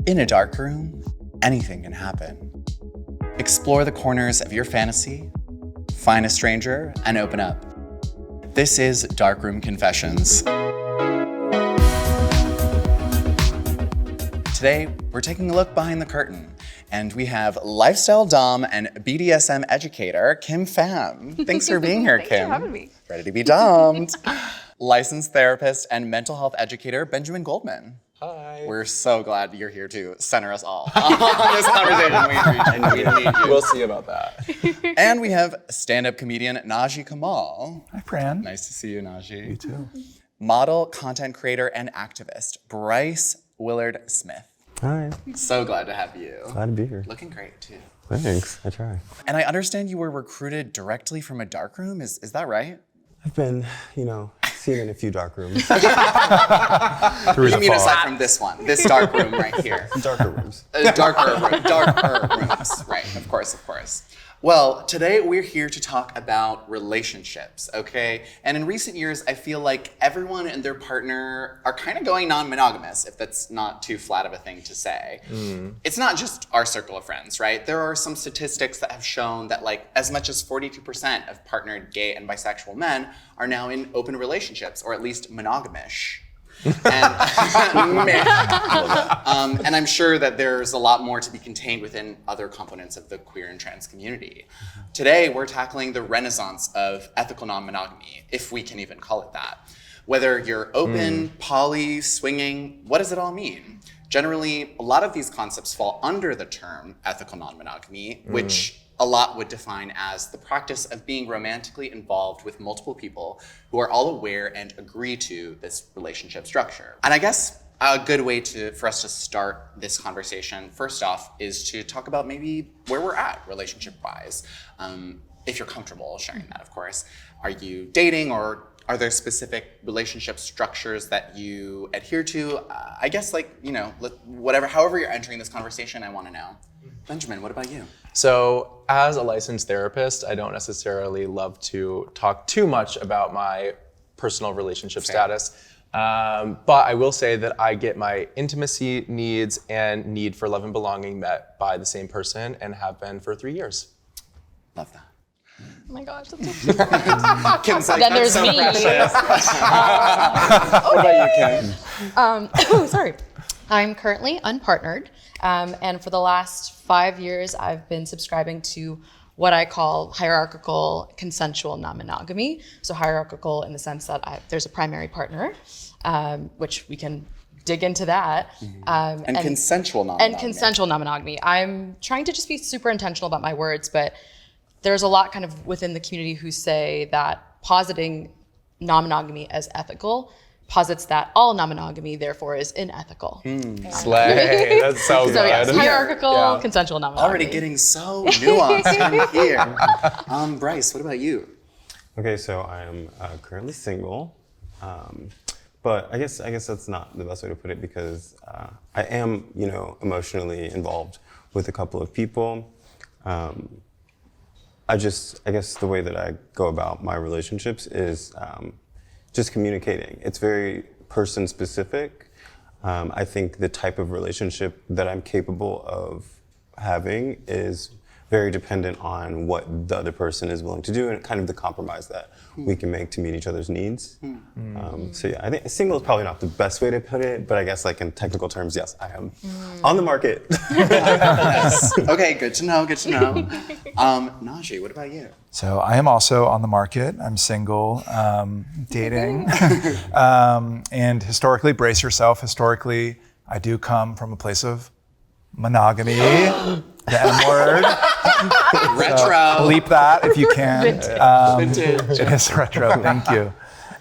In a dark room, anything can happen. Explore the corners of your fantasy, find a stranger, and open up. This is Darkroom Confessions. Today, we're taking a look behind the curtain, and we have lifestyle dom and BDSM educator, Kim Pham. Thanks for being here, Kim. Thanks for having me. Ready to be domed. Licensed therapist and mental health educator, Benjamin Goldman. Hi. We're so glad you're here to center us all on this conversation. We need you. We'll see about that. And we have stand-up comedian Naji Kamal. Hi, Fran. Nice to see you, Naji. You too. Model, content creator, and activist, Bryce Willard Smith. Hi, So glad to have you. glad to be here. Looking great, too. Thanks, I try. And I understand you were recruited directly from a dark room. Is that right? I've been, seen in a few dark rooms. You mean aside from this one, this dark room right here? Darker rooms. Darker rooms, right, of course. Well, today we're here to talk about relationships, okay? And in recent years, I feel like everyone and their partner are kind of going non-monogamous, if that's not too flat of a thing to say. It's not just our circle of friends, right? There are some statistics that have shown that as much as 42% of partnered gay and bisexual men are now in open relationships, or at least monogamish. And I'm sure that there's a lot more to be contained within other components of the queer and trans community. Today, we're tackling the renaissance of ethical non-monogamy, if we can even call it that. Whether you're open, poly, swinging, what does it all mean? Generally, a lot of these concepts fall under the term ethical non-monogamy, which a lot would define as the practice of being romantically involved with multiple people who are all aware and agree to this relationship structure. And I guess a good way for us to start this conversation, first off, is to talk about maybe where we're at relationship-wise. If you're comfortable sharing that, of course. Are you dating, or are there specific relationship structures that you adhere to? I guess however you're entering this conversation, I want to know. Benjamin, what about you? So, as a licensed therapist, I don't necessarily love to talk too much about my personal relationship status. But I will say that I get my intimacy needs and need for love and belonging met by the same person, and have been for 3 years. Love that. Oh my gosh, that's so cute. Kim's like, Then that's there's so me. precious. What about you, Kim? Sorry. I'm currently unpartnered, and for the last 5 years, I've been subscribing to what I call hierarchical consensual non-monogamy. So hierarchical in the sense that there's a primary partner, which we can dig into that. And consensual non-monogamy. And consensual non-monogamy. I'm trying to just be super intentional about my words, but there's a lot kind of within the community who say that positing non-monogamy as ethical posits that all non-monogamy therefore is unethical. Slay, that's so good. So yes, hierarchical, consensual non-monogamy. Already getting so nuanced in here. Bryce, what about you? Okay, so I am currently single, but I guess that's not the best way to put it, because I am, emotionally involved with a couple of people. I guess the way that I go about my relationships is just communicating. It's very person specific. I think the type of relationship that I'm capable of having is very dependent on what the other person is willing to do, and kind of the compromise that we can make to meet each other's needs. So yeah, I think single is probably not the best way to put it, but I guess in technical terms, yes, I am on the market. Yes. Okay, good to know. Naji, what about you? So I am also on the market. I'm single, dating. And historically, brace yourself, I do come from a place of monogamy, the M word. Retro. Bleep that if you can. Vintage. It is retro, thank you.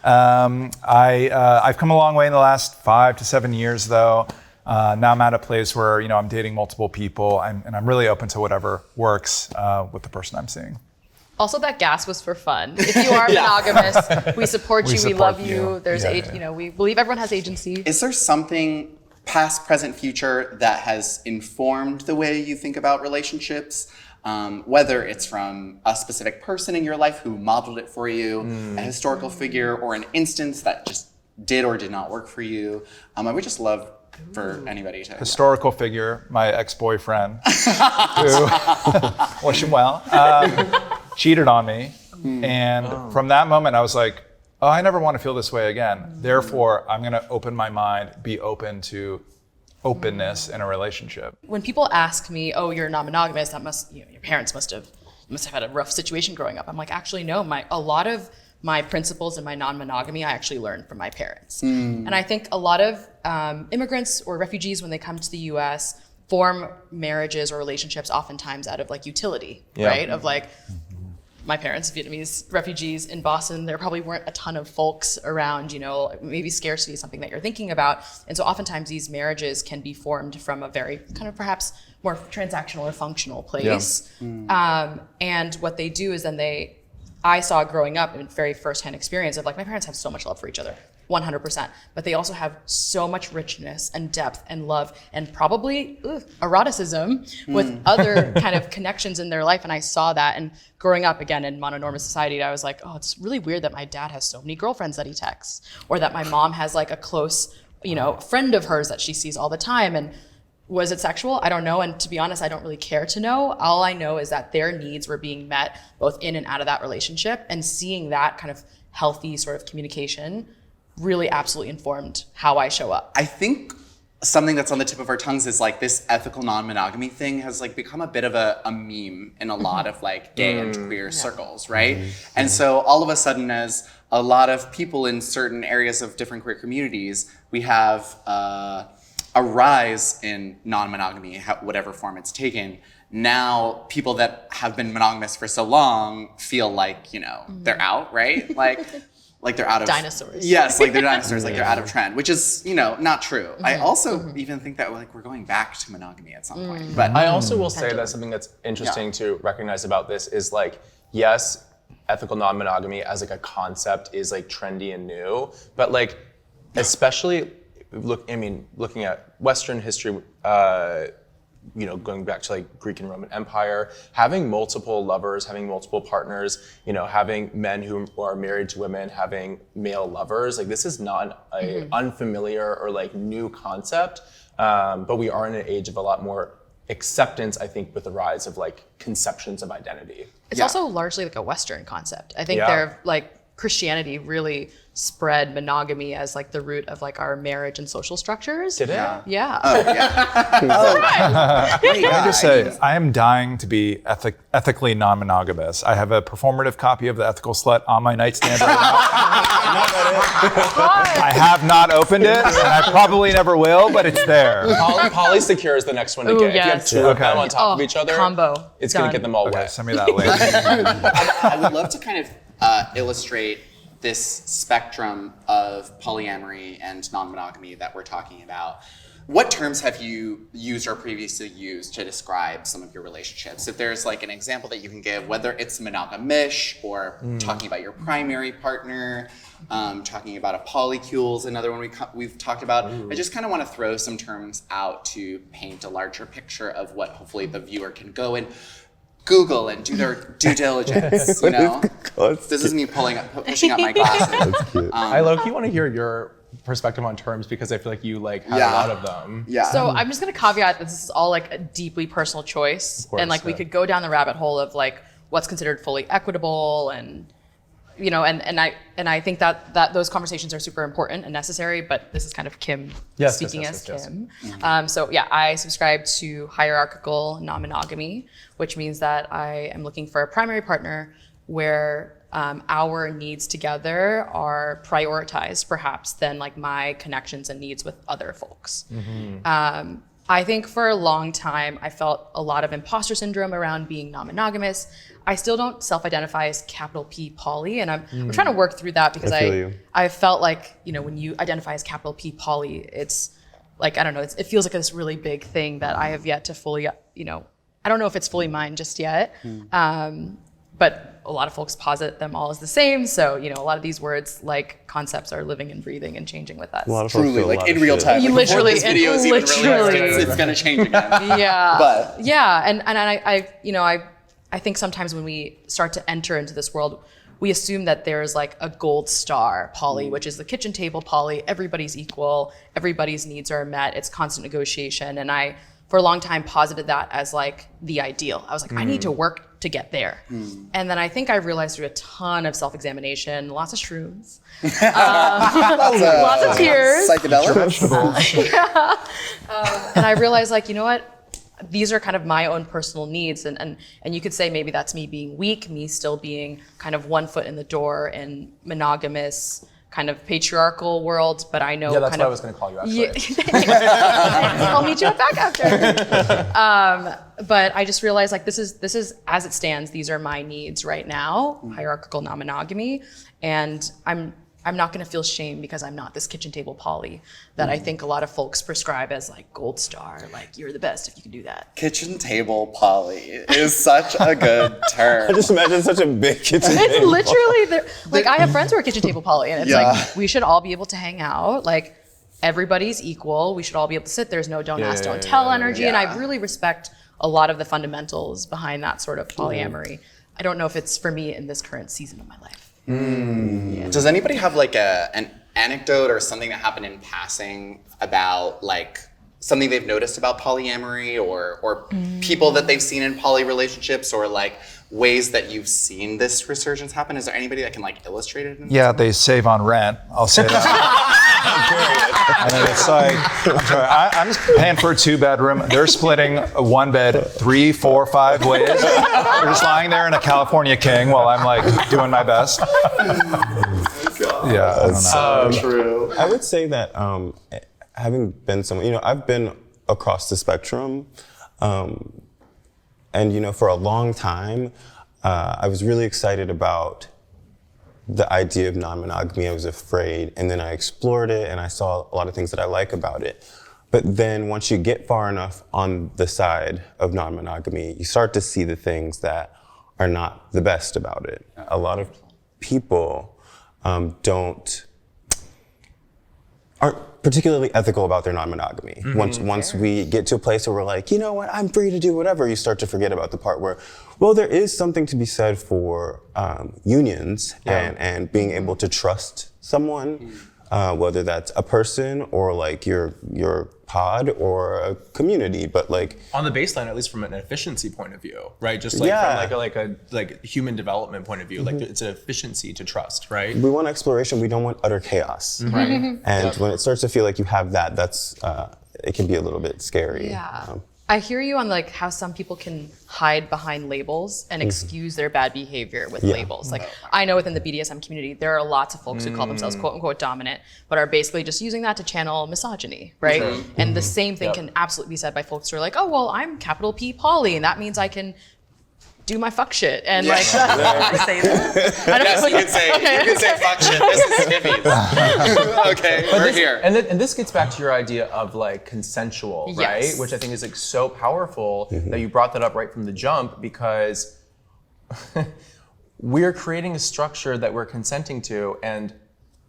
I've come a long way in the last 5 to 7 years, though. Now I'm at a place where I'm dating multiple people, and I'm really open to whatever works with the person I'm seeing. Also, that gas was for fun. If you are monogamous, we support you, we love you. There's we believe everyone has agency. Is there something past, present, future that has informed the way you think about relationships? Whether it's from a specific person in your life who modeled it for you, a historical figure, or an instance that just did or did not work for you. I would just love for anybody to. Historical figure, my ex-boyfriend, who, wish him well, cheated on me. And from that moment, I was like, oh, I never want to feel this way again. Therefore, I'm going to open my mind, be open to openness in a relationship. When people ask me, "Oh, you're non-monogamous," that must, your parents must have had a rough situation growing up. I'm like, actually, no. A lot of my principles in my non-monogamy I actually learned from my parents. And I think a lot of immigrants or refugees, when they come to the U.S., form marriages or relationships oftentimes out of like utility, right? Of like, my parents, Vietnamese refugees in Boston, there probably weren't a ton of folks around, maybe scarcity is something that you're thinking about. And so oftentimes these marriages can be formed from a very kind of perhaps more transactional or functional place. And what they do is then I saw growing up in very firsthand experience of like, my parents have so much love for each other, 100%, but they also have so much richness and depth and love and probably eroticism with other kind of connections in their life. And I saw that. And growing up again in mononormous society, I was like, oh, it's really weird that my dad has so many girlfriends that he texts, or that my mom has like a close, friend of hers that she sees all the time. And was it sexual? I don't know. And to be honest, I don't really care to know. All I know is that their needs were being met both in and out of that relationship, and seeing that kind of healthy sort of communication really absolutely informed how I show up. I think something that's on the tip of our tongues is like this ethical non-monogamy thing has like become a bit of a meme in a lot of like gay and queer circles, right? And so all of a sudden, as a lot of people in certain areas of different queer communities, we have a rise in non-monogamy, whatever form it's taken. Now, people that have been monogamous for so long feel like, they're out, right? Like they're out of dinosaurs. Yes, like they're dinosaurs, like they're out of trend, which is, not true. I also even think that like we're going back to monogamy at some point. But I also will say that something that's interesting to recognize about this is like, yes, ethical non-monogamy as like a concept is like trendy and new, but like, especially looking at Western history, going back to like Greek and Roman Empire, having multiple lovers, having multiple partners, having men who are married to women, having male lovers, like this is not an unfamiliar or like new concept, but we are in an age of a lot more acceptance, I think, with the rise of like conceptions of identity. It's also largely like a Western concept. I think they're like, Christianity really spread monogamy as like the root of like our marriage and social structures. Did it? Yeah. Can I just say, I am dying to be ethically non-monogamous. I have a performative copy of The Ethical Slut on my nightstand right now. I have not opened it, and I probably never will, but it's there. Polysecure is the next one to get. Yes. If you have two of them on top of each other, combo. it's going to get them all Okay, wet. send me that link. I would love to kind of illustrate this spectrum of polyamory and non-monogamy that we're talking about. What terms have you used or previously used to describe some of your relationships? If there's like an example that you can give, whether it's monogamish or talking about your primary partner, talking about a polycule is another one we've talked about. I just kind of want to throw some terms out to paint a larger picture of what hopefully the viewer can go and Google and do their due diligence, This is me pushing up my glasses. That's cute. I low-key want to hear your perspective on terms because I feel like you like had a lot of them. Yeah. So I'm just gonna caveat that this is all like a deeply personal choice, course, and like we could go down the rabbit hole of like what's considered fully equitable, and and I think that those conversations are super important and necessary. But this is kind of Kim speaking as Kim. So yeah, I subscribe to hierarchical non-monogamy, which means that I am looking for a primary partner where our needs together are prioritized perhaps than like my connections and needs with other folks. I think for a long time, I felt a lot of imposter syndrome around being non-monogamous. I still don't self-identify as capital P poly, and I'm trying to work through that because I feel you. I felt like, when you identify as capital P poly, it's like, I don't know, it feels like this really big thing that I have yet to fully, I don't know if it's fully mine just yet. But a lot of folks posit them all as the same. So, a lot of these words, like concepts, are living and breathing and changing with us. A lot of folks Truly, do a like lot in of real shit. time. You Like, before literally- this video is even released, literally. it's going to change again. Yeah. But yeah, and I think sometimes when we start to enter into this world, we assume that there's like a gold star poly, which is the kitchen table poly. Everybody's equal, everybody's needs are met, it's constant negotiation. And I, for a long time, posited that as like the ideal. I was like, I need to work to get there. And then I think I realized through a ton of self-examination, lots of shrooms, lots of tears, Psychedelics. and I realized, like, you know what? These are kind of my own personal needs, and you could say maybe that's me being weak, me still being kind of one foot in the door in monogamous, kind of patriarchal world. But I know Yeah, that's kind what I of, was going to call you, actually. I'll meet you back after. But I just realized, like, this is as it stands. These are my needs right now. Hierarchical non-monogamy, and I'm not going to feel shame because I'm not this kitchen table poly that I think a lot of folks prescribe as like gold star, like you're the best if you can do that. Kitchen table poly is such a good term. I just imagine such a big kitchen It's table. literally like I have friends who are kitchen table poly, and it's Yeah. like we should all be able to hang out. Like everybody's equal. We should all be able to sit. There's no don't ask, don't tell energy, and I really respect a lot of the fundamentals behind that sort of polyamory. I don't know if it's for me in this current season of my life. Does anybody have like an anecdote or something that happened in passing about like something they've noticed about polyamory or people that they've seen in poly relationships or like ways that you've seen this resurgence happen? Is there anybody that can like illustrate it? Yeah, they save on rent. I'll say that. And it's like, I'm sorry, I'm just paying for a 2-bedroom. They're splitting a 1 bed 3, 4, 5 ways. They're just lying there in a California king while I'm like doing my best. Yeah, I don't know. True. I would say that having been someone, I've been across the spectrum, and for a long time, I was really excited about the idea of non-monogamy. I was afraid, and then I explored it, and I saw a lot of things that I like about it. But then once you get far enough on the side of non-monogamy, you start to see the things that are not the best about it. A lot of people aren't particularly ethical about their non-monogamy. Once we get to a place where we're like, you know what, I'm free to do whatever, you start to forget about the part where, well, there is something to be said for unions and being able to trust someone, whether that's a person or like your pod or a community, but like On the baseline, at least from an efficiency point of view, right? Just like Yeah. from like a human development point of view, like it's an efficiency to trust, right? we want exploration, we don't want utter chaos. Right. And when it starts to feel like you have that, that's it can be a little bit scary. Yeah. I hear you on like how some people can hide behind labels and excuse their bad behavior with labels. Like I know within the BDSM community, there are lots of folks who call themselves quote unquote dominant, but are basically just using that to channel misogyny, right? And the same thing can absolutely be said by folks who are like, oh, well, I'm capital P poly, and that means I can do my fuck shit. And like, I say that. I don't Yes, know. you can say fuck shit. This is Snippy's. Okay, we're here. And this gets back to your idea of like consensual, right? Yes. Which I think is like so powerful that you brought that up right from the jump, because we're creating a structure that we're consenting to. And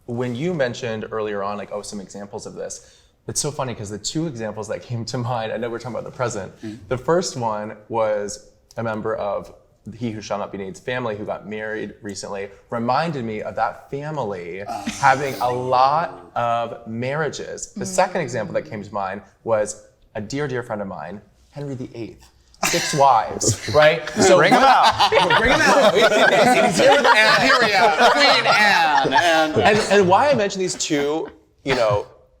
when you mentioned earlier on, like, oh, some examples of this, it's so funny because the two examples that came to mind, I know we're talking about the present. The first one was a member of He Who Shall Not Be Named's family who got married recently, reminded me of that family having a lot of marriages. The second example that came to mind was a dear, dear friend of mine, Henry VIII. 6 wives, right? So Bring them out. Bring them out. And here we are, Queen Anne. And why I mention these two,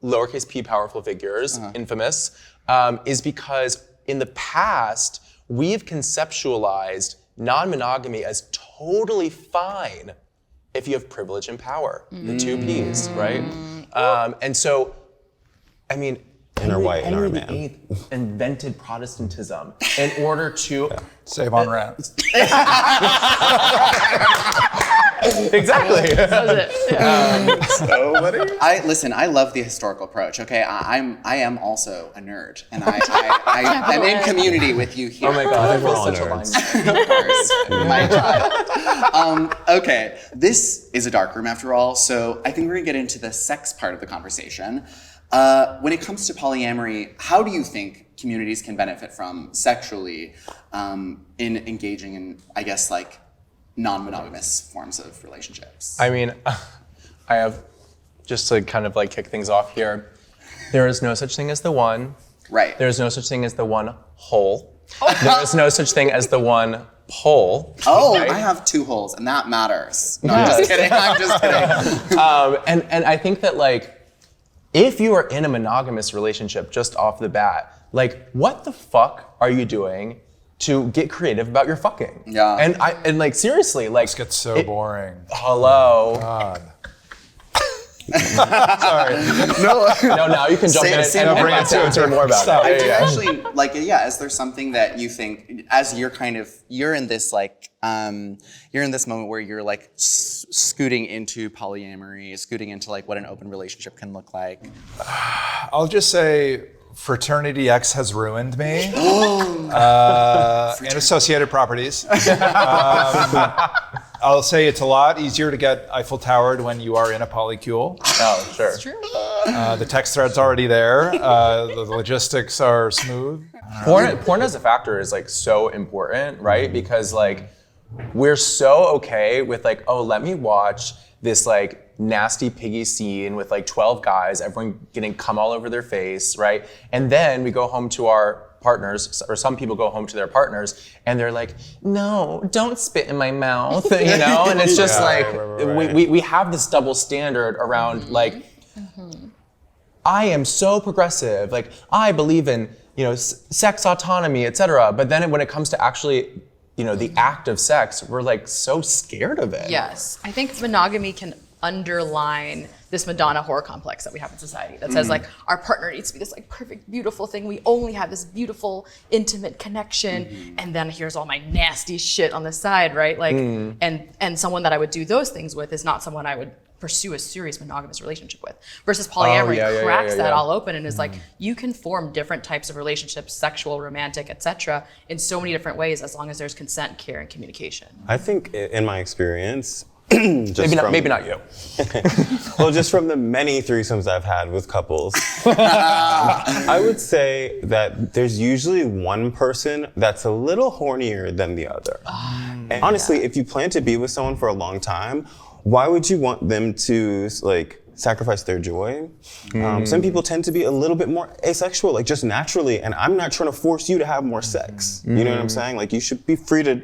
lowercase p powerful figures, infamous, is because in the past, we've conceptualized non-monogamy as totally fine if you have privilege and power, the 2 Ps, right? And so, I mean, Inner white, Henry inner man. VIII invented Protestantism in order to Save on rent. exactly. That was it. I love the historical approach. Okay, I am also a nerd, and I'm in community with you here. Oh my God, I we're feel all such a nerds. line. Of course, my child. Okay, this is a dark room after all, so I think we're gonna get into the sex part of the conversation. When it comes to polyamory, how do you think communities can benefit from sexually in engaging in, I guess, like non-monogamous forms of relationships? I mean, I have, just to kind of like kick things off here, there is no such thing as the one. Right. There's no such thing as the one hole. There is no such thing as the one pole. Oh, right? I have 2 holes, and that matters. No, I'm just kidding. I'm just kidding. And I think that like, if you are in a monogamous relationship just off the bat, like what the fuck are you doing to get creative about your fucking? Yeah. And like seriously, like This gets so boring. hello. God. Sorry. No, now you can jump in Say and more bring it about to that. and turn more about Stop. it. I do Yeah. actually like it. Yeah, is there something that you think, as you're kind of, you're in this like, you're in this moment where you're like scooting into polyamory, scooting into like what an open relationship can look like? I'll just say Fraternity X has ruined me. And associated properties. I'll say it's a lot easier to get Eiffel Towered when you are in a polycule. Oh, sure. It's true. The text thread's already there. The logistics are smooth. Porn as a factor is like so important, right? Because like we're so okay with like, oh, let me watch this like nasty piggy scene with like 12 guys, everyone getting cum all over their face, right? And then we go home to our partners, or some people go home to their partners, and they're like, no, don't spit in my mouth, you know? And it's just like, right. we have this double standard around like, I am so progressive, like I believe in, you know, sex autonomy, etc. But then when it comes to actually, you know, the act of sex, we're like so scared of it. Yes, I think monogamy can underline this Madonna horror complex that we have in society that says like our partner needs to be this like perfect, beautiful thing. We only have this beautiful, intimate connection, and then here's all my nasty shit on the side, right? Like, and someone that I would do those things with is not someone I would pursue a serious monogamous relationship with. Versus polyamory cracks that all open and is like, you can form different types of relationships, sexual, romantic, etc., in so many different ways as long as there's consent, care, and communication. I think in my experience, Maybe not you. well, just from the many threesomes I've had with couples, I would say that there's usually one person that's a little hornier than the other. And honestly, if you plan to be with someone for a long time, why would you want them to like sacrifice their joy? Some people tend to be a little bit more asexual, like just naturally, and I'm not trying to force you to have more sex. You know what I'm saying? Like you should be free to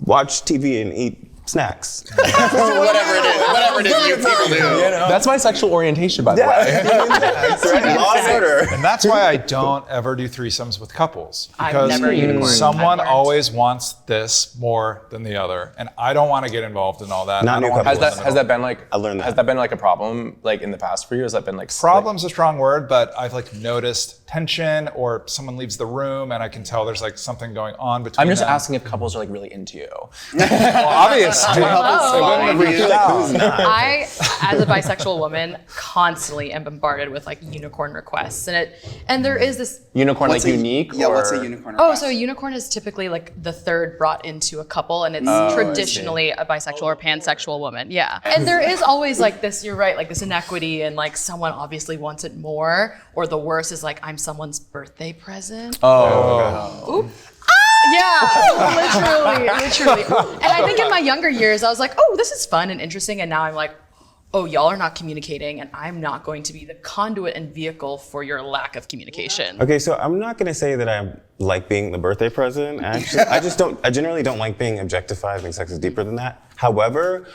watch TV and eat snacks. whatever it is you people do. That's my sexual orientation, by the way. Law and order. And that's why I don't ever do threesomes with couples. I've Because never unicorn. someone I've learned. always wants this more than the other. And I don't want to get involved in all that. Not I don't new wanna couples. be in the Has that been like? I learned that. Has that been like a problem, like in the past for you? Has that been like Problem's a strong word, but I've like noticed tension, or someone leaves the room and I can tell there's like something going on between I'm just them. asking if couples are like really into you. Well, obviously. Hello. They wouldn't have reached out. I, as a bisexual woman, constantly am bombarded with like unicorn requests, and there is this. Unicorn What's like a- unique? Yeah, or? what's a unicorn? Oh, request? so a unicorn is typically like the third brought into a couple, and it's traditionally a bisexual or pansexual woman. Yeah, and there is always like this. You're right, like this inequity, and like someone obviously wants it more, or the worst is like I'm someone's birthday present. Yeah, literally. And I think in my younger years, I was like, oh, this is fun and interesting. And now I'm like, oh, y'all are not communicating, and I'm not going to be the conduit and vehicle for your lack of communication. Okay, so I'm not gonna say that I like being the birthday present. Actually, I generally don't like being objectified. I think sex is deeper than that. However,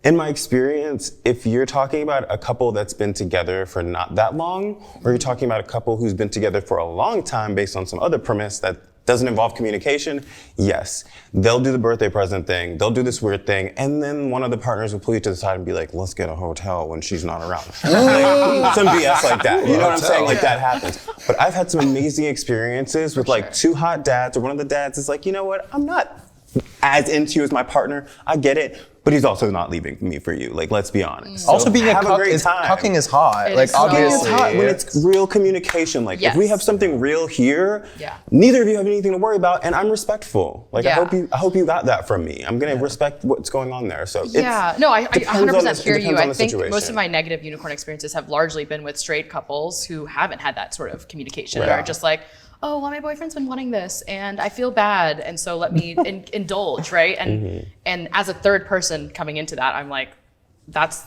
in my experience, if you're talking about a couple that's been together for not that long, or you're talking about a couple who's been together for a long time based on some other premise that doesn't involve communication, yes, they'll do the birthday present thing, they'll do this weird thing, and then one of the partners will pull you to the side and be like, let's get a hotel when she's not around. Like, some BS like that, you know what I'm saying? Like that happens. But I've had some amazing experiences with like two hot dads, or one of the dads is like, you know what, I'm not as into you as my partner, I get it, but he's also not leaving me for you. Like, let's be honest. Also, So being have a cuck great is time. cucking is hot. It Like is so obviously, It's hot when it's real communication. Like, if we Yes. have something real here, Yeah. neither of you have anything to worry about, and I'm respectful. Like, Yeah. I hope you got that from me. I'm gonna respect what's going on there. So Yeah, no, I depends 100% on the- hear it you. depends on I the think most situation. of my negative unicorn experiences have largely been with straight couples who haven't had that sort of communication, Right. or just like, oh, well, my boyfriend's been wanting this and I feel bad. And so let me indulge, right? And as a third person coming into that, I'm like,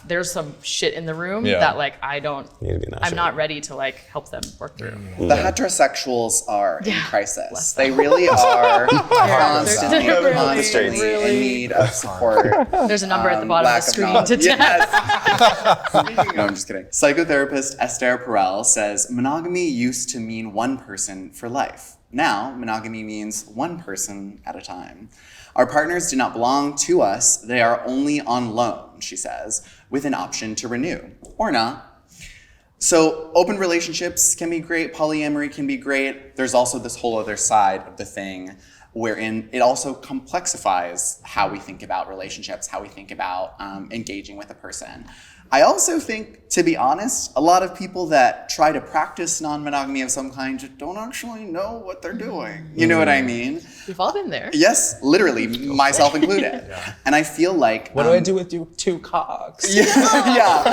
there's some shit in the room that like I'm not ready to like help them work through. The heterosexuals are in crisis. They really are constantly in need of support. There's a number at the bottom of the screen to test. Yes. No, I'm just kidding. Psychotherapist Esther Perel says monogamy used to mean one person for life. Now, monogamy means one person at a time. Our partners do not belong to us. They are only on loan, she says, with an option to renew or not. So open relationships can be great. Polyamory can be great. There's also this whole other side of the thing wherein it also complexifies how we think about relationships, how we think about engaging with a person. I also think, to be honest, a lot of people that try to practice non-monogamy of some kind just don't actually know what they're doing. You know what I mean? We've all been there. Yes, literally, myself included. And I feel like... What do I do with two cocks? Yeah.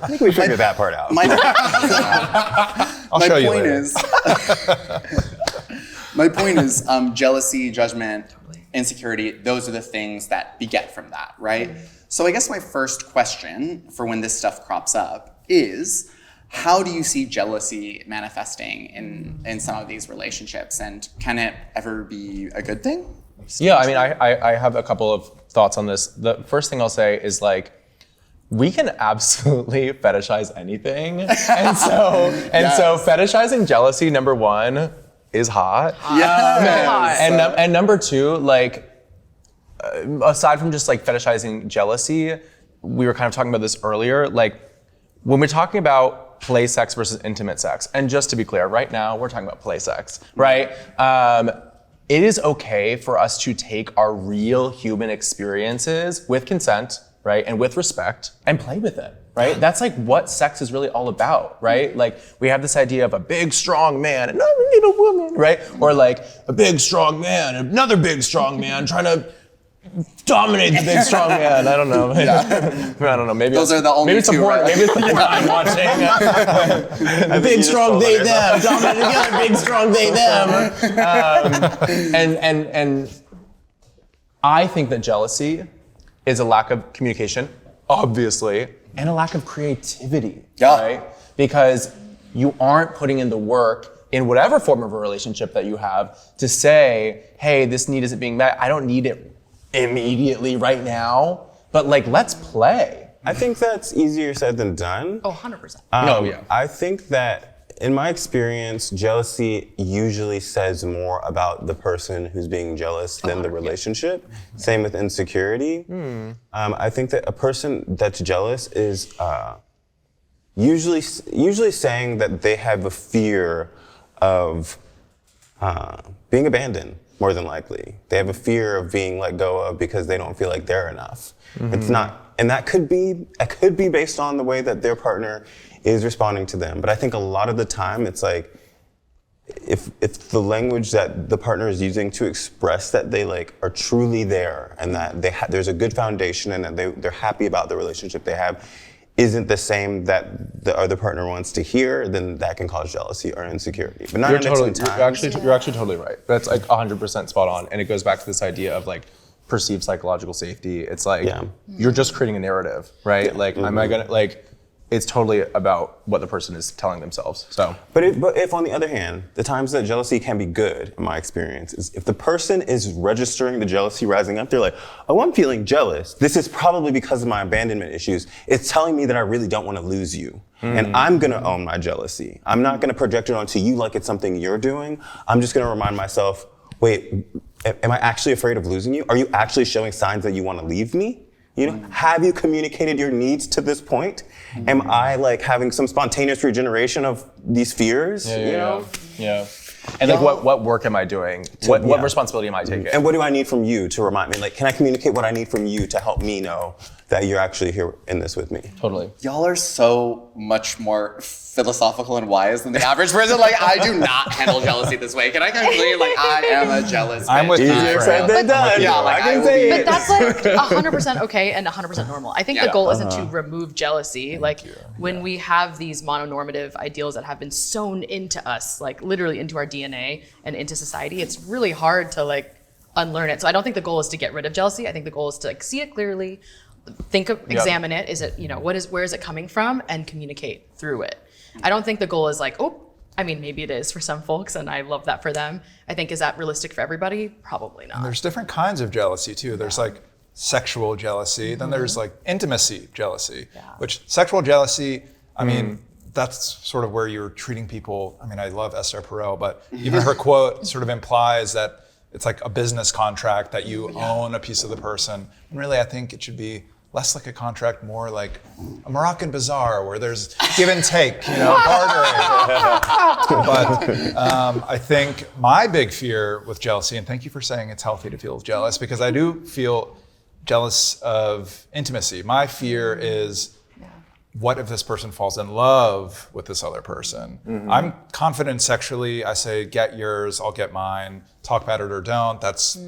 I think we figured that part out. I'll show you later. My point is, jealousy, judgment, insecurity, those are the things that beget from that, right? So I guess my first question for when this stuff crops up is, how do you see jealousy manifesting in some of these relationships? And can it ever be a good thing? Yeah, I mean, I have a couple of thoughts on this. The first thing I'll say is like, we can absolutely fetishize anything. And so fetishizing jealousy, number one, is hot. And number two, like, aside from just like fetishizing jealousy, we were kind of talking about this earlier, like when we're talking about play sex versus intimate sex, and just to be clear, right now we're talking about play sex, right? It is okay for us to take our real human experiences with consent, right, and with respect, and play with it, right? That's like what sex is really all about, right? Like we have this idea of a big, strong man and a little woman, right? Or like a big, strong man, and another big, strong man trying to dominate the big, strong man. I don't know. I don't know. Maybe those are the only maybe two. Maybe it's the porn I'm watching. The big, strong they, them. Dominating the other big, strong they, them. And I think that jealousy is a lack of communication, obviously, and a lack of creativity, right? Because you aren't putting in the work in whatever form of a relationship that you have to say, hey, this need isn't being met. I don't need it immediately right now, but like, let's play. I think that's easier said than done. Oh, 100%. I think that in my experience, jealousy usually says more about the person who's being jealous than the relationship. Same with insecurity. I think that a person that's jealous is usually saying that they have a fear of being abandoned, more than likely. They have a fear of being let go of because they don't feel like they're enough. It's not, and it could be based on the way that their partner is responding to them. But I think a lot of the time it's like, if the language that the partner is using to express that they like are truly there and that there's a good foundation and that they're happy about the relationship they have, isn't the same that the other partner wants to hear, then that can cause jealousy or insecurity. But not You're actually totally right. That's like 100% spot on. And it goes back to this idea of like perceived psychological safety. It's like, you're just creating a narrative, right? Yeah. Like, am I gonna, like, it's totally about what the person is telling themselves, so. But if on the other hand, the times that jealousy can be good, in my experience, is if the person is registering the jealousy rising up, they're like, oh, I'm feeling jealous. This is probably because of my abandonment issues. It's telling me that I really don't want to lose you. And I'm gonna own my jealousy. I'm not gonna project it onto you like it's something you're doing. I'm just gonna remind myself, wait, am I actually afraid of losing you? Are you actually showing signs that you want to leave me? You know, have you communicated your needs to this point? Am I like having some spontaneous regeneration of these fears? Yeah. And like, what work am I doing? What responsibility am I taking? And what do I need from you to remind me? Like, can I communicate what I need from you to help me know that you're actually here in this with me. Totally. Y'all are so much more philosophical and wise than the average person. Like, I do not handle jealousy this way. Can I come clean? Like, I am a jealous I'm with bitch. you, Easier Fran. said than done. Yeah, like, I I can will say be- it. But that's like 100% okay and 100% normal. I think Yeah. the goal isn't to remove jealousy. Like when we have these mononormative ideals that have been sewn into us, like literally into our DNA and into society, it's really hard to like unlearn it. So I don't think the goal is to get rid of jealousy. I think the goal is to like see it clearly, examine it. Is it, where is it coming from, and communicate through it. I don't think the goal is like, oh, I mean, maybe it is for some folks, and I love that for them. I think, is that realistic for everybody? Probably not. There's different kinds of jealousy too. There's like sexual jealousy, then there's like intimacy jealousy, which sexual jealousy, I mean, that's sort of where you're treating people. I mean, I love Esther Perel, but even her quote sort of implies that it's like a business contract that you own a piece of the person. And really, I think it should be less like a contract, more like a Moroccan bazaar where there's give and take, bartering. But I think my big fear with jealousy, and thank you for saying it's healthy to feel jealous, because I do feel jealous of intimacy. My fear is, what if this person falls in love with this other person? I'm confident sexually. I say, get yours, I'll get mine. Talk about it or don't. That's,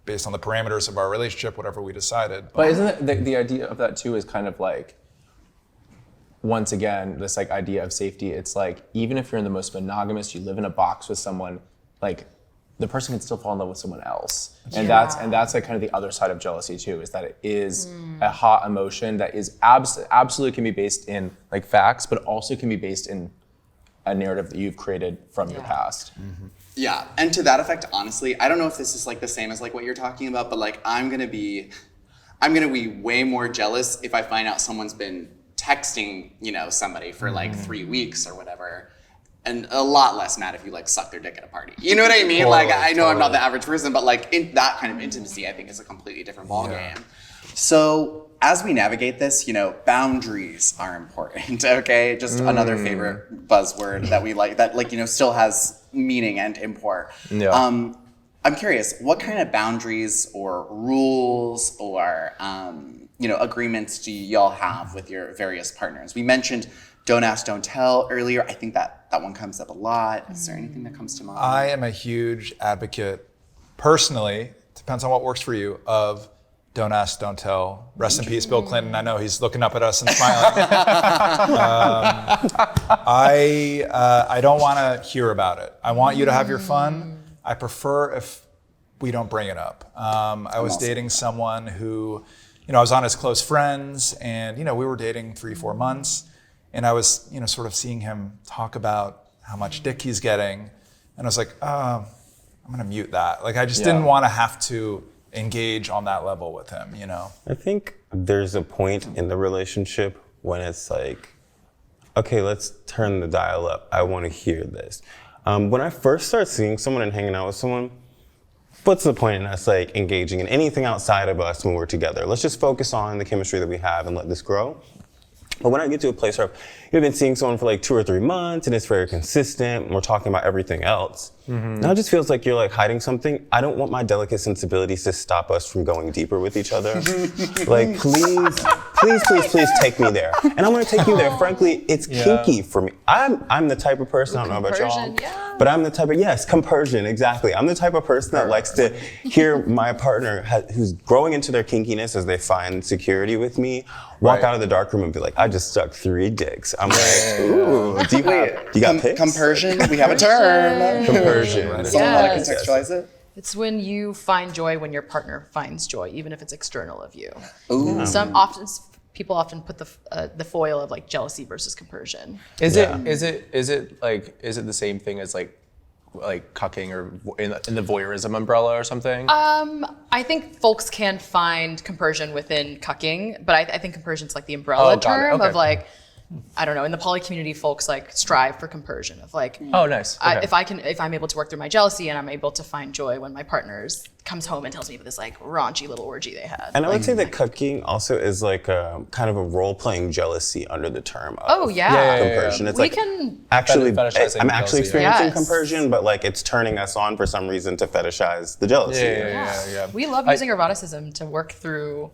based on the parameters of our relationship, whatever we decided. But isn't it the idea of that too is kind of like, once again, this like idea of safety. It's like, even if you're in the most monogamous, you live in a box with someone, like the person can still fall in love with someone else. And that's like kind of the other side of jealousy too, is that it is a hot emotion that is absolutely can be based in like facts, but also can be based in a narrative that you've created from your past. Yeah, and to that effect, honestly, I don't know if this is like the same as like what you're talking about, but like I'm gonna be way more jealous if I find out someone's been texting, somebody for like 3 weeks or whatever, and a lot less mad if you like suck their dick at a party. You know what I mean? Like I know I'm not the average person, but like in that kind of intimacy, I think is a completely different ballgame. So as we navigate this, boundaries are important. Okay, just another favorite buzzword that we like that still has meaning and import. Yeah. I'm curious, what kind of boundaries or rules or agreements do y'all have with your various partners? We mentioned don't ask, don't tell earlier. I think that one comes up a lot. Is there anything that comes to mind? I am a huge advocate, personally, depends on what works for you, of don't ask, don't tell. Rest in peace, Bill Clinton. I know he's looking up at us and smiling. I don't want to hear about it. I want you to have your fun. I prefer if we don't bring it up. I was dating someone who, I was on his close friends, and we were dating 3-4 months, and I was sort of seeing him talk about how much dick he's getting, and I was like, I'm gonna mute that. Like I just didn't want to have to engage on that level with him, I think there's a point in the relationship when it's like, okay, let's turn the dial up. I want to hear this. When I first start seeing someone and hanging out with someone, what's the point in us like engaging in anything outside of us when we're together? Let's just focus on the chemistry that we have and let this grow. But when I get to a place where you've been seeing someone for like 2 or 3 months and it's very consistent and we're talking about everything else, now it just feels like you're like hiding something. I don't want my delicate sensibilities to stop us from going deeper with each other. Like please take me there. And I'm gonna take you there. Frankly, it's kinky for me. I'm the type of person, I don't know about y'all, but I'm the type of, yes, compersion, exactly. I'm the type of person that likes to hear my partner who's growing into their kinkiness as they find security with me, walk out of the dark room and be like, I just stuck 3 dicks. I'm like, ooh, do you got pics? Compersion, we have a term. Compersion. Someone want to contextualize it? It's when you find joy when your partner finds joy, even if it's external of you. Ooh. People often put the foil of like jealousy versus compersion. Is it the same thing as like cucking or in the voyeurism umbrella or something? I think folks can find compersion within cucking, but I think compersion's like the umbrella term of like, I don't know, in the poly community, folks like strive for compersion of like, oh, nice. Okay. if I'm able to work through my jealousy and I'm able to find joy when my partner comes home and tells me about this like raunchy little orgy they had. And I would say that cucking also is like a kind of a role-playing jealousy under the term of compersion. It's we like can actually, fetishizing I'm actually jealousy. experiencing Yes. compersion, but like it's turning us on for some reason to fetishize the jealousy. Yeah. We love using eroticism to work through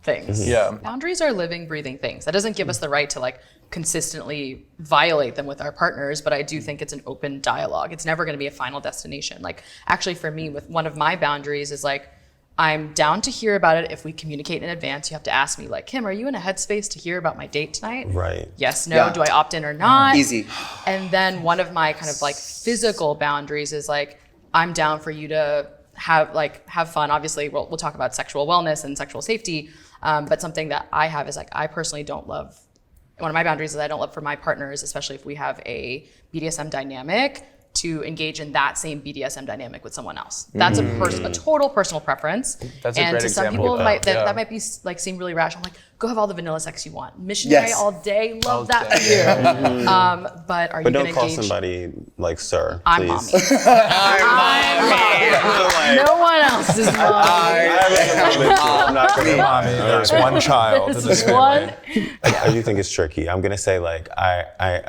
things. Yeah. Boundaries are living, breathing things. That doesn't give us the right to like consistently violate them with our partners, but I do think it's an open dialogue. It's never going to be a final destination. Like actually for me, with one of my boundaries is like, I'm down to hear about it if we communicate in advance. You have to ask me like, Kim, are you in a headspace to hear about my date tonight? Right. Yes, no, Yeah. do I opt in or not? Easy. And then one of my kind of like physical boundaries is like, I'm down for you to have fun. Obviously, we'll talk about sexual wellness and sexual safety. But something that I have is like, I personally don't love, one of my boundaries is I don't love for my partners, especially if we have a BDSM dynamic, to engage in that same BDSM dynamic with someone else. That's a total personal preference. That's a and great to some example people, of that, that yeah. might be like seem really rash. I'm like, go have all the vanilla sex you want. Missionary Yes. all day, love All that day. for you. But are you But going don't to call engage? somebody like sir, I'm please. mommy. No one else is mommy. I'm not gonna Mommy, there's one child in this One. family. I do think it's tricky. I'm gonna say like I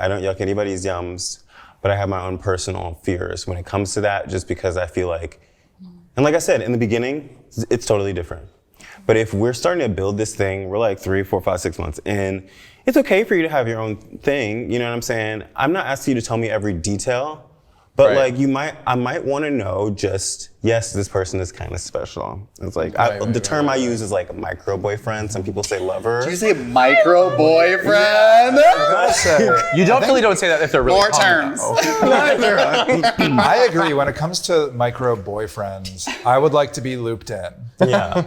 don't yuck anybody's yums, but I have my own personal fears when it comes to that, just because I feel like, and like I said in the beginning, it's totally different. But if we're starting to build this thing, we're like 3, 4, 5, 6 months in, it's okay for you to have your own thing, you know what I'm saying? I'm not asking you to tell me every detail, but Right. like I might want to know just, yes, this person is kind of special. It's like, the term I use is like micro boyfriend. Some people say lover. Did you say micro boyfriend? You definitely don't say that if they're really More common, terms. though. I agree. When it comes to micro boyfriends, I would like to be looped in. Yeah.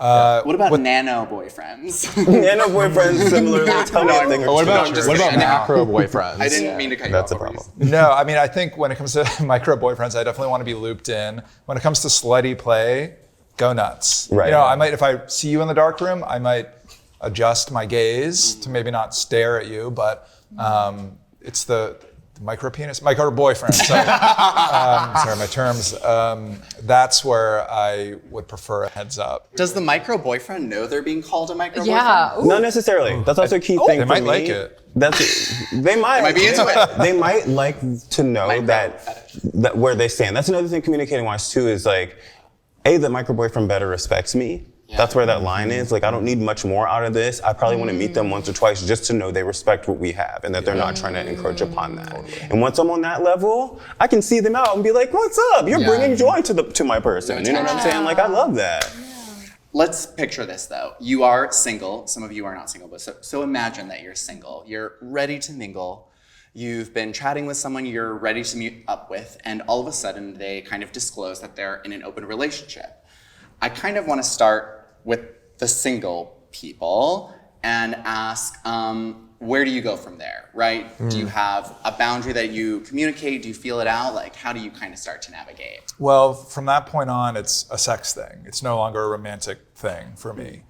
What about nano boyfriends? Yeah, no boyfriends similarly tell me a thing or two. What about I'm just what about kidding. macro boyfriends? I didn't mean to cut you That's a off. problem. No, I mean, I think when it comes to micro boyfriends, I definitely want to be looped in. When it comes to slutty play, go nuts. Right. You know, I might, if I see you in the dark room, I might adjust my gaze to maybe not stare at you, but it's the micro penis, micro boyfriend. Sorry, sorry, my terms. That's where I would prefer a heads up. Does the micro boyfriend know they're being called a micro Yeah. boyfriend? Ooh. Not necessarily. That's also a key thing They for might me. like it. They might. might be into it. They might like to know Micro that fetish. where they stand. That's another thing communicating wise too is like, the micro boyfriend better respects me. Yeah. That's where that line is. Like, I don't need much more out of this. I probably want to meet them once or twice just to know they respect what we have and that they're not trying to encroach upon that. And once I'm on that level, I can see them out and be like, "What's up? You're Yeah. bringing joy to my person." You know what I'm saying? Like, I love that. Let's picture this though. You are single. Some of you are not single, but so imagine that you're single. You're ready to mingle. You've been chatting with someone you're ready to meet up with, and all of a sudden they kind of disclose that they're in an open relationship. I kind of want to start with the single people and ask, where do you go from there, right? Do you have a boundary that you communicate? Do you feel it out? Like, how do you kind of start to navigate? Well, from that point on, it's a sex thing. It's no longer a romantic thing for me.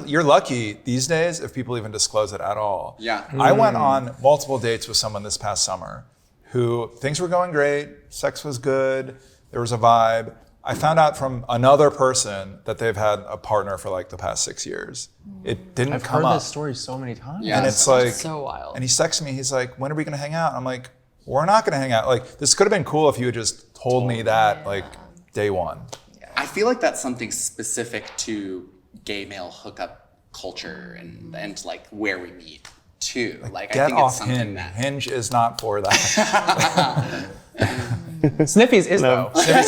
You're lucky these days if people even disclose it at all. Yeah. I went on multiple dates with someone this past summer who things were going great, sex was good, there was a vibe. I found out from another person that they've had a partner for like the past 6 years. It didn't I've come heard up. this story so many times. Yeah. And it's like, So wild. and he texted me, he's like, when are we gonna hang out? I'm like, we're not gonna hang out. Like, this could have been cool if you had just told me that like day one. I feel like that's something specific to gay male hookup culture and like where we meet too. Like, I Get think it's off something Hinge. that. Hinge is not for that. Sniffies is though. Sorry.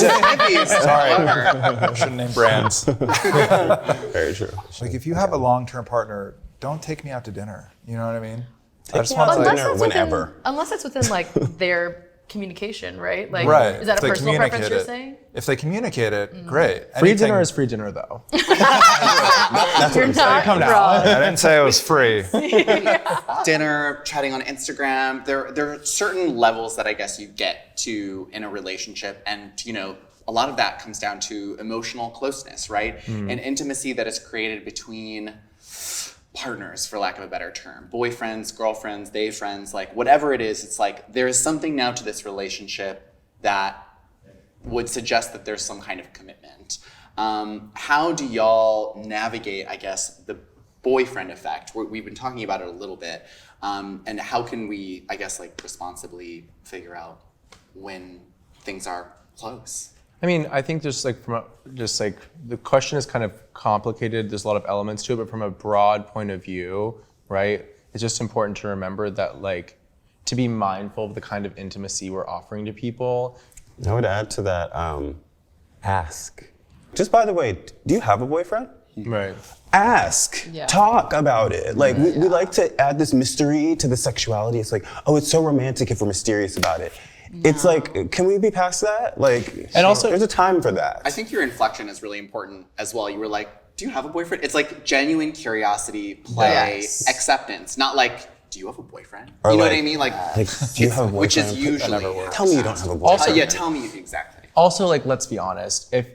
Shouldn't name brands. Very true. Like, if you have a long-term partner, don't take me out to dinner. You know what I mean? I just me want out to to like, dinner. Whenever. Unless it's within like their communication, right? Like, right. is that if a they personal preference communicate you're it- saying? If they communicate it, great. Free Anything- dinner is free dinner though. You're not Come down. wrong. I didn't say it was free. Dinner, chatting on Instagram. There are certain levels that I guess you get to in a relationship, and a lot of that comes down to emotional closeness, right? An intimacy that is created between partners, for lack of a better term, boyfriends, girlfriends, they friends, like whatever it is. It's like there is something now to this relationship that would suggest that there's some kind of commitment. How do y'all navigate, I guess, the boyfriend effect? We've been talking about it a little bit. And how can we, I guess, like responsibly figure out when things are close? I mean, I think just like the question is kind of complicated. There's a lot of elements to it, but from a broad point of view, right? It's just important to remember that like to be mindful of the kind of intimacy we're offering to people. I would add to that, ask. Just by the way, do you have a boyfriend? Right. Ask, Yeah. talk about it. Like we like to add this mystery to the sexuality. It's like, oh, it's so romantic if we're mysterious about it. It's like, can we be past that? Like, And also- there's a time for that. I think your inflection is really important as well. You were like, do you have a boyfriend? It's like genuine curiosity, play, Yes. acceptance, not like, do you have a boyfriend? Or You know like- what I mean? Like, do you have a boyfriend? which is usually Tell me you don't have a boyfriend. yeah, tell me exactly. Also, like, let's be honest. If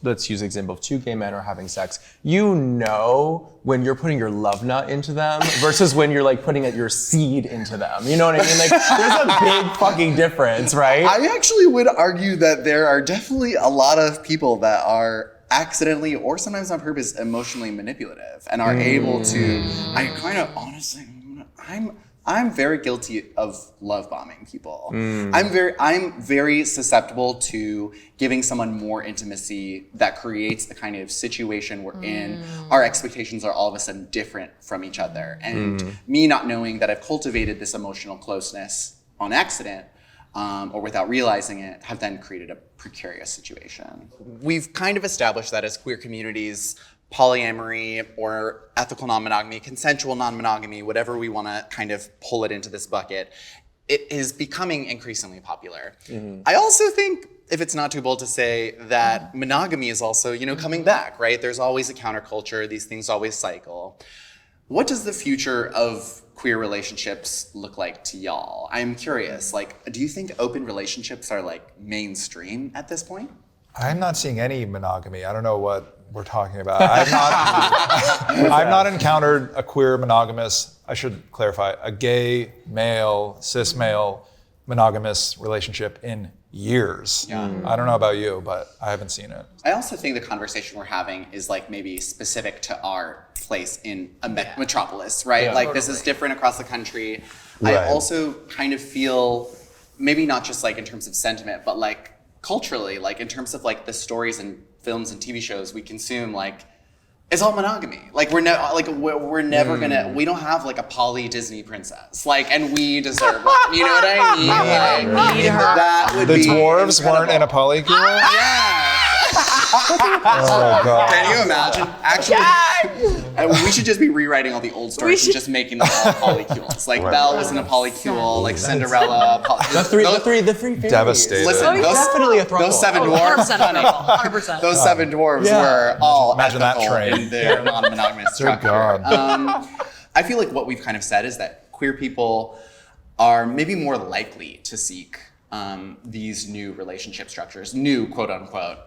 let's use the example of two gay men are having sex, you know when you're putting your love nut into them versus when you're like putting your seed into them. You know what I mean? Like, there's a big fucking difference, right? I actually would argue that there are definitely a lot of people that are accidentally or sometimes on purpose emotionally manipulative and are able to. I kind of honestly, I'm very guilty of love bombing people. I'm very susceptible to giving someone more intimacy that creates the kind of situation we're in. Our expectations are all of a sudden different from each other, and me not knowing that I've cultivated this emotional closeness on accident. Or without realizing it, have then created a precarious situation. We've kind of established that as queer communities, polyamory or ethical non-monogamy, consensual non-monogamy, whatever we want to kind of pull it into this bucket, it is becoming increasingly popular. I also think, if it's not too bold to say, that monogamy is also, coming back, right? There's always a counterculture, these things always cycle. What does the future of queer relationships look like to y'all? I'm curious, do you think open relationships are mainstream at this point? I'm not seeing any monogamy. I don't know what we're talking about. I've not encountered a queer monogamous, I should clarify, a gay male, cis male monogamous relationship in years. I don't know about you, but I haven't seen it. I also think the conversation we're having is maybe specific to our place in a metropolis, right? Yeah. This is different across the country. Right. I also kind of feel, maybe not just in terms of sentiment, but culturally, in terms of the stories and films and TV shows we consume, it's all monogamy. We're never gonna. We don't have a poly Disney princess. And we deserve one. You know what I mean? Need her. That would The be dwarves incredible. weren't in a polycule? Yeah. Oh, God. Can you imagine? Actually, we should just be rewriting all the old stories and just making them all polycules. Belle was in a polycule, Cinderella. The three fairies. Devastated. Listen, yeah. Definitely a throuple. those seven dwarves, 100%. those seven dwarves Yeah. were all Imagine that ethical train. in their non-monogamous Dear structure. God. I feel like what we've kind of said is that queer people are maybe more likely to seek these new relationship structures, new quote unquote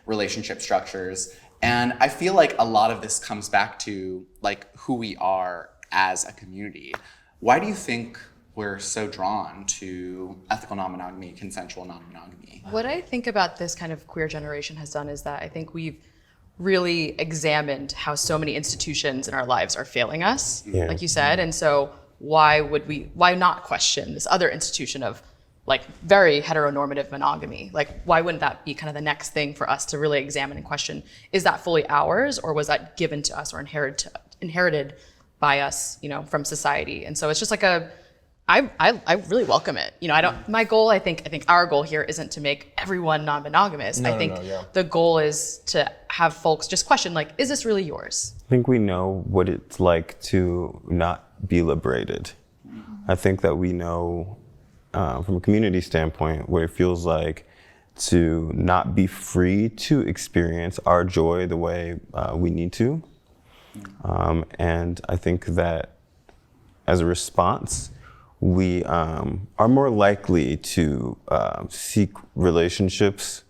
relationship structures. And I feel like a lot of this comes back to who we are as a community. Why do you think we're so drawn to ethical non-monogamy, consensual non-monogamy? What I think about this kind of queer generation has done is that I think we've really examined how so many institutions in our lives are failing us, Yeah. like you said. And so why not question this other institution of very heteronormative monogamy? Why wouldn't that be kind of the next thing for us to really examine and question? Is that fully ours, or was that given to us or inherited by us, from society? And so it's just I really welcome it. My goal, I think our goal here isn't to make everyone non-monogamous. I think the goal is to have folks just question, is this really yours? I think we know what it's like to not be liberated. I think that we know from a community standpoint what it feels like to not be free to experience our joy the way we need to. And I think that as a response, we are more likely to seek relationships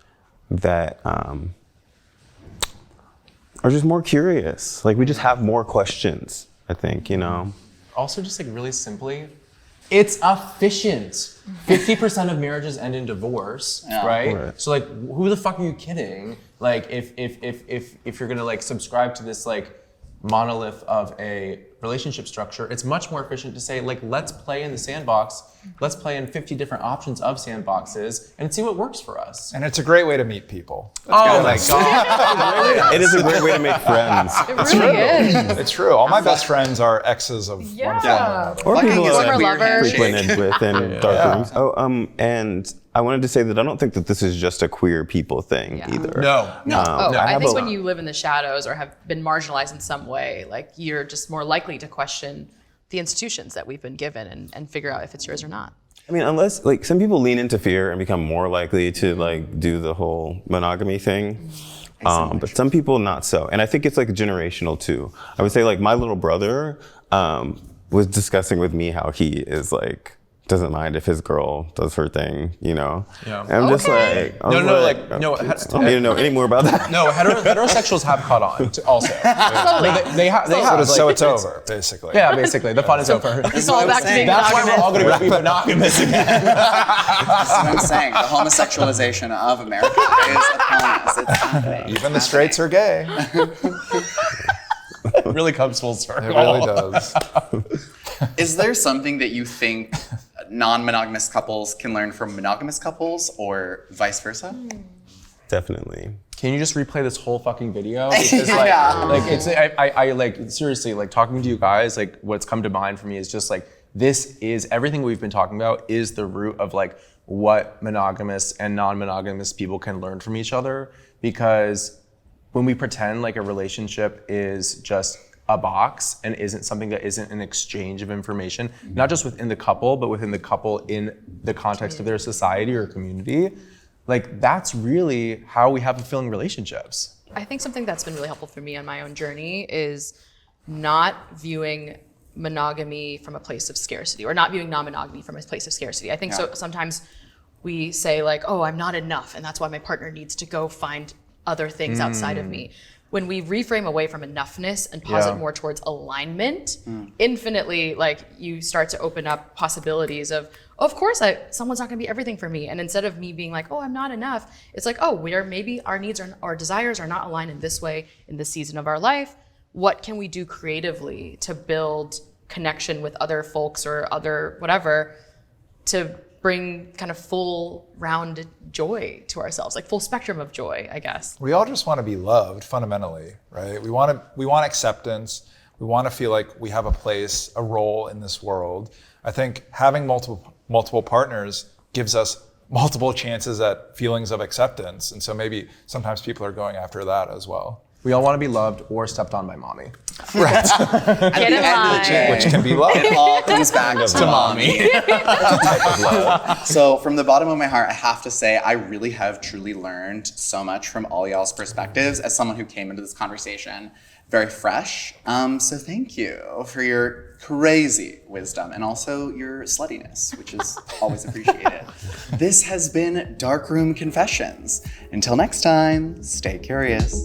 that are just more curious. We just have more questions, I think, Also, just really simply, it's efficient. 50% of marriages end in divorce, right? Right. So who the fuck are you kidding? If you're gonna subscribe to this monolith of a relationship structure, it's much more efficient to say, like, let's play in the sandbox, let's play in 50 different options of sandboxes and see what works for us. And it's a great way to meet people. Oh my God. It is a great way to make friends. It really is. It's true. All my best friends are exes of one Yeah. Or Fucking people is a that Former queer lover. handshake. frequented with in dark rooms. Oh, and I wanted to say that I don't think that this is just a queer people thing Yeah. either. No. Oh, I I have think a- when you live in the shadows or have been marginalized in some way, like you're just more likely to question the institutions that we've been given and figure out if it's yours or not. I mean, unless like some people lean into fear and become more likely to like do the whole monogamy thing. But some people not so. And I think it's like generational too. I would say like my little brother was discussing with me how he is like, doesn't mind if his girl does her thing, you know? Yeah. And I'm just Okay. like, I don't need to know any more about that. No, heterosexuals have caught on also. They have. So it's over, basically. Yeah, basically. The fun is over. It's all back to being That's why we're all monogamous. going to be monogamous again. That's what I'm saying. The homosexualization of America is upon us. It's happening. Even the straights are gay. It really comes full circle. It really does. Is there something that you think non-monogamous couples can learn from monogamous couples or vice versa? Definitely. Can you just replay this whole fucking video? Because like, Yeah. like it's I like seriously like talking to you guys, like what's come to mind for me is just like this is everything we've been talking about is the root of like what monogamous and non-monogamous people can learn from each other. Because when we pretend like a relationship is just a box and isn't something that isn't an exchange of information, not just within the couple, but within the couple in the context of their society or community, like that's really how we have fulfilling relationships. I think something that's been really helpful for me on my own journey is not viewing monogamy from a place of scarcity or not viewing non-monogamy from a place of scarcity. I think so sometimes we say like, oh, I'm not enough and that's why my partner needs to go find other things outside of me. When we reframe away from enoughness and posit more towards alignment, infinitely like you start to open up possibilities of course someone's not gonna be everything for me. And instead of me being like, oh, I'm not enough, it's like, oh, where maybe our needs or our desires are not aligned in this way in this season of our life. What can we do creatively to build connection with other folks or other whatever to bring kind of full rounded joy to ourselves, like full spectrum of joy, I guess. We all just want to be loved fundamentally, right? We want acceptance. We want to feel like we have a place, a role in this world. I think having multiple partners gives us multiple chances at feelings of acceptance. And so maybe sometimes people are going after that as well. We all want to be loved or stepped on by mommy. Right. Get in line. Which can be love. It all comes back to mommy. So from the bottom of my heart, I have to say I really have truly learned so much from all y'all's perspectives as someone who came into this conversation very fresh. So thank you for your crazy wisdom and also your sluttiness, which is always appreciated. This has been Darkroom Confessions. Until next time, stay curious.